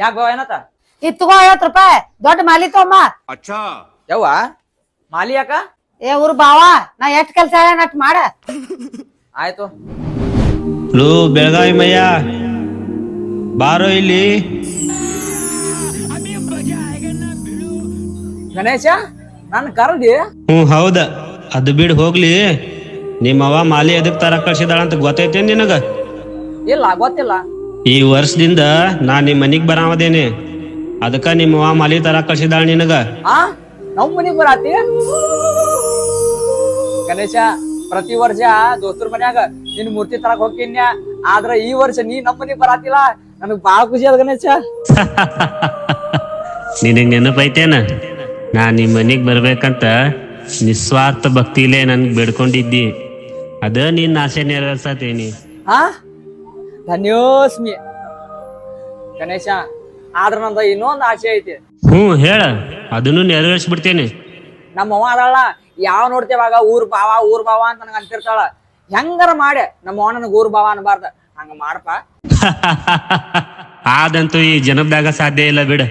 ಯಾಕ ಬಾವ ಏನತ್ತ ಇದ್ ತಗೋ 50 ರೂಪಾಯಿ ದೊಡ್ಡ ಮಾಲಿ ತಗೊಂಬ. ಯವ್ವ ಮಾಲಿ ಯಾಕ ಏ ಊರ್ ಬಾವ ನಾ ಎಷ್ಟ್ ಕೆಲ್ಸ ಹೇಳ ಅಷ್ಟ್ ಮಾಡ. ಆಯ್ತು ಲೋ ಬೆಳಗಾವಿ ಮಯ್ಯ ಬಾರೋ ಇಲ್ಲಿ. ಗಣೇಶ ನನ್ ಕರ್ದಿ ಹೌದ ಅದು ಬಿಡ್ ಹೋಗ್ಲಿ. ನಿಮ್ಮವ್ವ ಮಾಲಿ ಎದಕ್ ತರ ಕಳ್ಸಿದಾಳ ಅಂತ ಗೊತ್ತೈತೇನ್ ನಿನಗ? ಇಲ್ಲ ಗೊತ್ತಿಲ್ಲ. ಈ ವರ್ಷದಿಂದ ನಾ ನಿಮ್ ಮನಿಗ್ ಬರಾಮದೇನೆ, ಅದಕ್ಕ ನಿಮ್ಮವ್ವ ಮಾಲಿ ತರ ಕಳ್ಸಿದಾಳ ನಿನಗ. ಆ ನಮ್ ಮನಿಗ್ ಬರಾತಿ ಗಣೇಶ. ಪ್ರತಿ ವರ್ಷ ದೋಸ್ತರ ಮನ್ಯಾಗ ನಿನ್ ಮೂರ್ತಿ ತರಕ್ ಹೋಗ್ತೀನಿ, ಆದ್ರ ಈ ವರ್ಷ ನೀ ನಮ್ ಮನಿಗ್ ಬರಾತಿಲ್ಲ. ನನಗ್ ಬಾಳ ಖುಷಿ ಅದ ಗಣೇಶ. ನಿನಗ್ ನೆನಪೈತೇನ ನಾ ನಿಮ್ ಮನಿಗ್ ಬರ್ಬೇಕಂತ ನಿಸ್ವಾರ್ಥ ಭಕ್ತಿಲೇ ನನ್ಗ್ ಬೇಡ್ಕೊಂಡಿದ್ದಿ. ಅದ ನಿನ್ ಆಸೆ ನೆರವೇರ್ಸತೇನಿ. ಹಾ ಧನ್ಯೋಸ್ಮಿ ಗಣೇಶ. ಆದ್ರ ನಂದ ಇನ್ನೊಂದ್ ಆಸೆ ಐತಿ. ಹೇಳ, ಅದನ್ನು ನೆರವೇರ್ಸ್ಬಿಡ್ತೇನೆ. ನಮ್ಮವ್ವ ಅದಲ್ಲ, ಯಾವ ನೋಡ್ತೇವಾಗ ಊರ್ ಬಾವ ಅಂತ ನನಗ ಅಂತಿರ್ತಾಳ. ಹೆಂಗಾರ ಮಾಡಿ ನಮ್ಮವ್ವ ನನಗ್ ಊರ್ ಬಾವ ಅನ್ಬಾರ್ದ, ಹಂಗ ಮಾಡಪ್ಪ. ಆದಂತೂ ಈ ಜನದಾಗ ಸಾಧ್ಯ ಇಲ್ಲ ಬಿಡ.